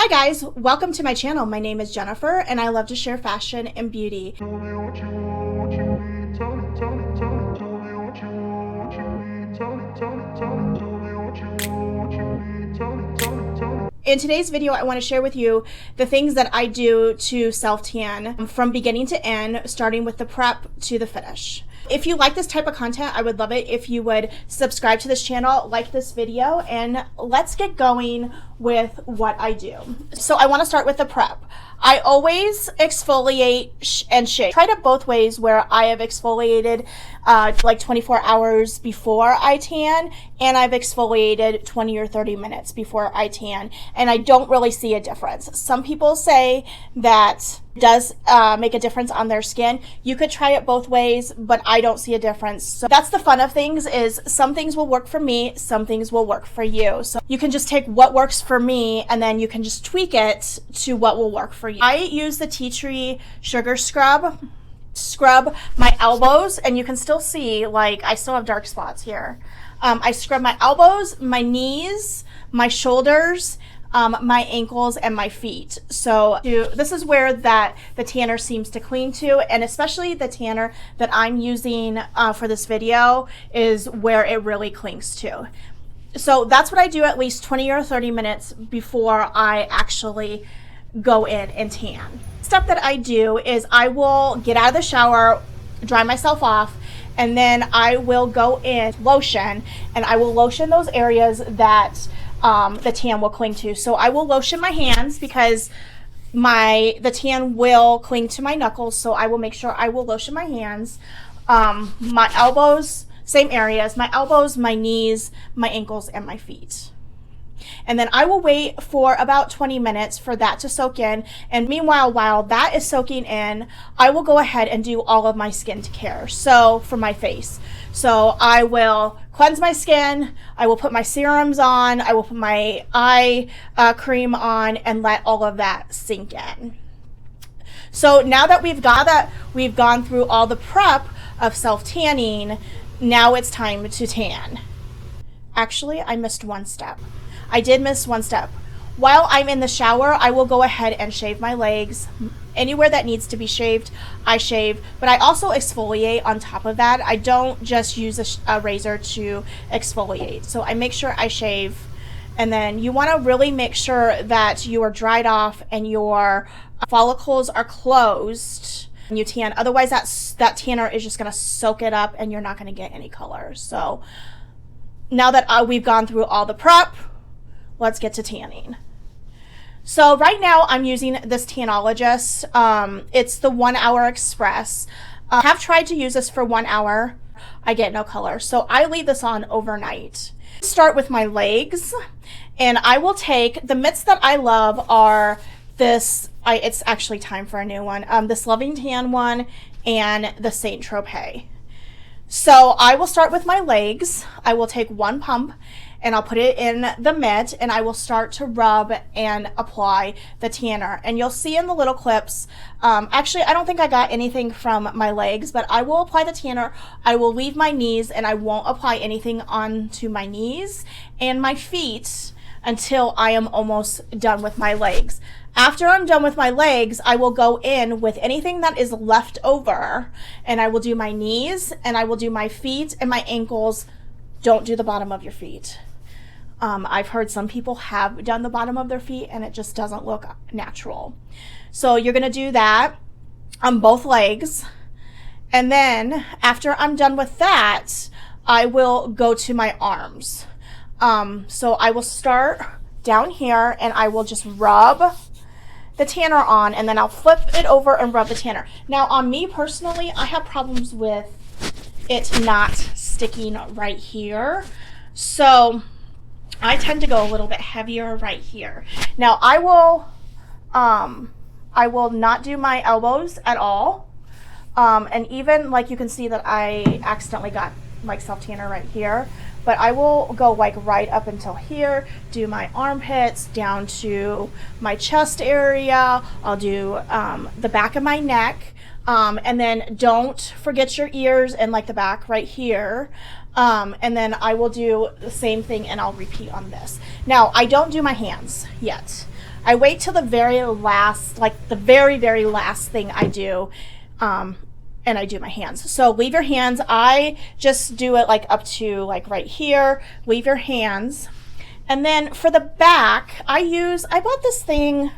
Hi guys, welcome to my channel. My name is Jennifer and I love to share fashion and beauty. In today's video, I want to share with you the things that I do to self-tan from beginning to end, starting with the prep to the finish. If you like this type of content, I would love it if you would subscribe to this channel, like this video, and let's get going with what I do. So I want to start with the prep. I always exfoliate and shave. Tried it both ways where I have exfoliated like 24 hours before I tan, and I've exfoliated 20 or 30 minutes before I tan, and I don't really see a difference. Some people say that it does make a difference on their skin. You could try it both ways, but I don't see a difference. So that's the fun of things, is some things will work for me, some things will work for you. So you can just take what works for me and then you can just tweak it to what will work for you. I use the Tea Tree Sugar Scrub my elbows, and you can still see, like, I still have dark spots here. I scrub my elbows, my knees, my shoulders, my ankles, and my feet. So this is where the tanner seems to cling to, and especially the tanner that I'm using for this video is where it really clings to. So that's what I do at least 20 or 30 minutes before I actually go in and tan. Step that I do is I will get out of the shower, dry myself off, and then I will go in lotion, and I will lotion those areas that the tan will cling to. So I will lotion my hands because the tan will cling to my knuckles, so I will make sure I will lotion my hands. My elbows, same areas, my elbows, my knees, my ankles, and my feet. And then I will wait for about 20 minutes for that to soak in. And meanwhile, while that is soaking in, I will go ahead and do all of my skin care. So for my face, so I will cleanse my skin, I will put my serums on, I will put my eye cream on, and let all of that sink in. So now that we've gone through all the prep of self-tanning, now it's time to tan. Actually, I missed one step. I did miss one step. While I'm in the shower, I will go ahead and shave my legs. Anywhere that needs to be shaved, I shave, but I also exfoliate on top of that. I don't just use a razor to exfoliate. So I make sure I shave, and then you want to really make sure that you are dried off and your follicles are closed when you tan. Otherwise, that tanner is just going to soak it up and you're not going to get any color. So now that we've gone through all the prep, let's get to tanning. So right now I'm using this Tanologist. It's the 1 Hour Express. I have tried to use this for 1 hour. I get no color. So I leave this on overnight. Start with my legs, and I will take the mitts that I love are this, it's actually time for a new one. This Loving Tan one and the Saint Tropez. So I will start with my legs. I will take one pump and I'll put it in the mitt, and I will start to rub and apply the tanner. And you'll see in the little clips, actually I don't think I got anything from my legs, but I will apply the tanner. I will leave my knees, and I won't apply anything onto my knees and my feet until I am almost done with my legs. After I'm done with my legs, I will go in with anything that is left over, and I will do my knees, and I will do my feet and my ankles. Don't do the bottom of your feet. I've heard some people have done the bottom of their feet and it just doesn't look natural. So you're gonna do that on both legs. And then after I'm done with that, I will go to my arms. So I will start down here and I will just rub the tanner on, and then I'll flip it over and rub the tanner. Now on me personally, I have problems with it not sticking right here. So I tend to go a little bit heavier right here. Now I will not do my elbows at all. And even, like, you can see that I accidentally got like self-tanner right here, but I will go like right up until here, do my armpits down to my chest area. I'll do the back of my neck, and then don't forget your ears and like the back right here. And then I will do the same thing and I'll repeat on this. Now, I don't do my hands yet. I wait till the very last, like the very, very last thing I do, and I do my hands. So leave your hands. I just do it like up to like right here. Leave your hands. And then for the back, I bought this thing.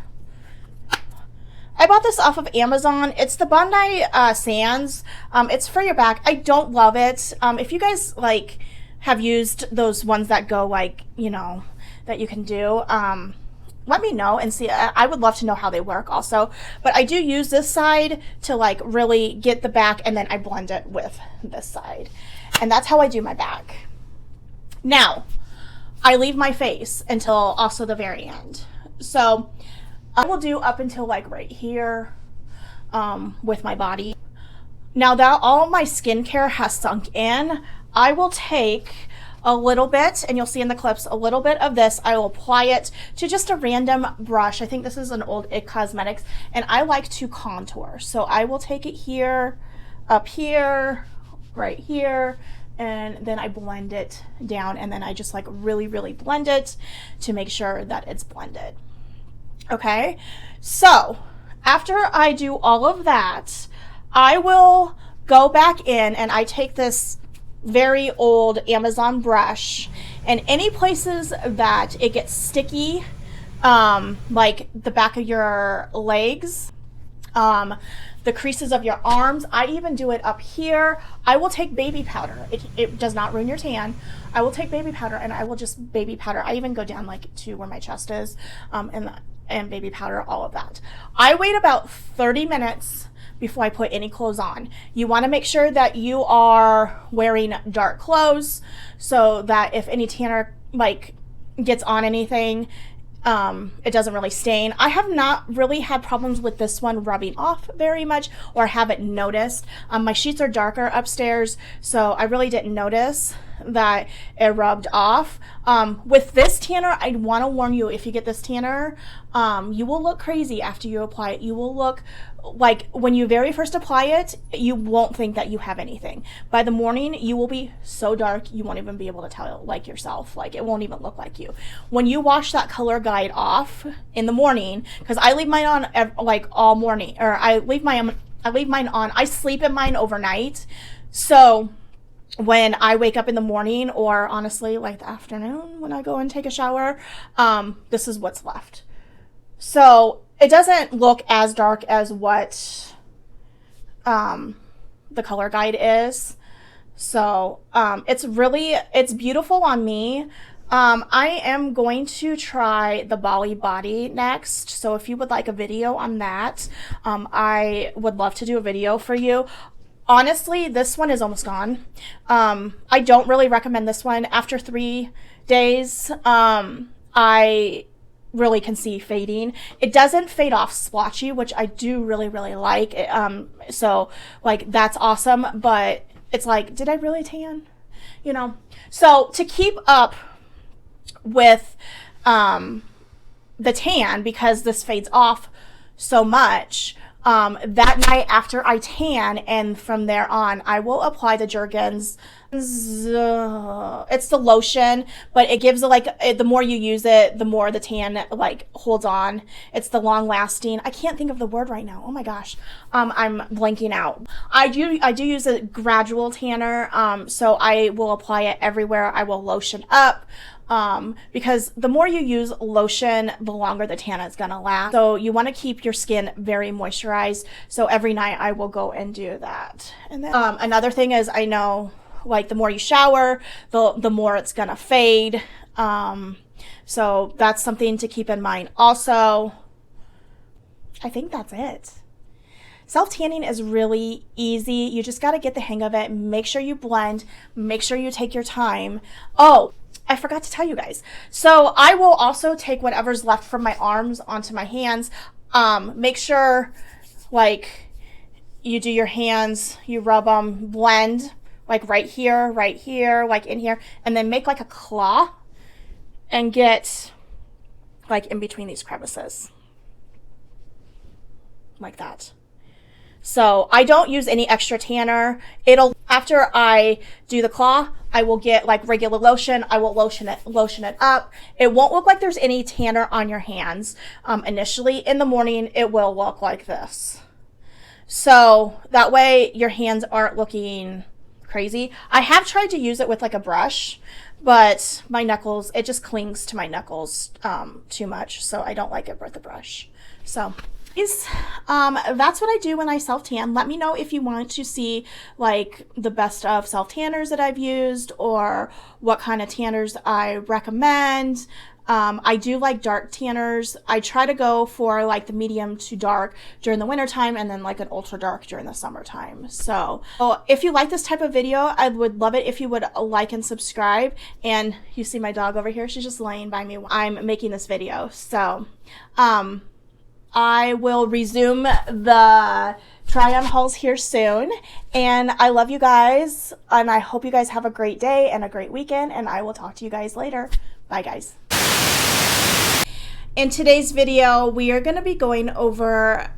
I bought this off of Amazon. It's the Bondi Sands. It's for your back. I don't love it. If you guys like have used those ones that go like, you know, that you can do, let me know and see. I would love to know how they work also. But I do use this side to like really get the back, and then I blend it with this side. And that's how I do my back. Now, I leave my face until also the very end. So I will do up until like right here with my body. Now that all my skincare has sunk in, I will take a little bit, and you'll see in the clips, a little bit of this. I will apply it to just a random brush. I think this is an old IT Cosmetics, and I like to contour. So I will take it here, up here, right here, and then I blend it down, and then I just like really, really blend it to make sure that it's blended. Okay, so after I do all of that, I will go back in and I take this very old Amazon brush, and any places that it gets sticky, like the back of your legs, the creases of your arms, I even do it up here. I will take baby powder. It does not ruin your tan. I will take baby powder and I will just baby powder. I even go down like to where my chest is, and baby powder, all of that. I wait about 30 minutes before I put any clothes on. You want to make sure that you are wearing dark clothes so that if any tanner like gets on anything, it doesn't really stain. I have not really had problems with this one rubbing off very much, or haven't noticed. My sheets are darker upstairs, so I really didn't notice that it rubbed off. With this tanner, I want to warn you, if you get this tanner, you will look crazy after you apply it. You will look like, when you very first apply it, you won't think that you have anything. By the morning, you will be so dark, you won't even be able to tell like yourself. Like, it won't even look like you. When you wash that color guide off in the morning, because I leave mine on like all morning, or I leave mine on. I sleep in mine overnight. So when I wake up in the morning, or honestly like the afternoon when I go and take a shower, this is what's left. So it doesn't look as dark as what the color guide is. So it's beautiful on me. I am going to try the Bali Body next. So if you would like a video on that, I would love to do a video for you. Honestly, this one is almost gone. I don't really recommend this one. After 3 days, I really can see fading. It doesn't fade off splotchy, which I do really, really like. So like, that's awesome. But it's like, did I really tan? You know? So to keep up with the tan, because this fades off so much, that night after I tan, and from there on, I will apply the Jergens. It's the lotion, but it gives the more you use it, the more the tan like holds on. It's the long lasting. I can't think of the word right now. Oh my gosh. I'm blanking out. I do use a gradual tanner. So I will apply it everywhere. I will lotion up. Because the more you use lotion, the longer the tan is gonna last. So you want to keep your skin very moisturized. So every night I will go and do that. And then another thing is, I know like the more you shower, the more it's gonna fade. So that's something to keep in mind. Also, I think that's it. Self-tanning is really easy. You just got to get the hang of it. Make sure you blend. Make sure you take your time. Oh, I forgot to tell you guys. So I will also take whatever's left from my arms onto my hands. Make sure like you do your hands, you rub them, blend like right here, like in here, and then make like a claw and get like in between these crevices like that. So I don't use any extra tanner. After I do the claw, I will get like regular lotion. I will lotion it up. It won't look like there's any tanner on your hands. Initially in the morning, it will look like this. So that way your hands aren't looking crazy. I have tried to use it with like a brush, but my knuckles, it just clings to my knuckles too much. So I don't like it with a brush. So that's what I do when I self-tan. Let me know if you want to see like the best of self-tanners that I've used or what kind of tanners I recommend. I do like dark tanners. I try to go for like the medium to dark during the wintertime and then like an ultra dark during the summertime. So if you like this type of video, I would love it if you would like and subscribe. And you see my dog over here, she's just laying by me while I'm making this video. So I will resume the try-on hauls here soon, and I love you guys, and I hope you guys have a great day and a great weekend, and I will talk to you guys later. Bye, guys. In today's video, we are going to be going over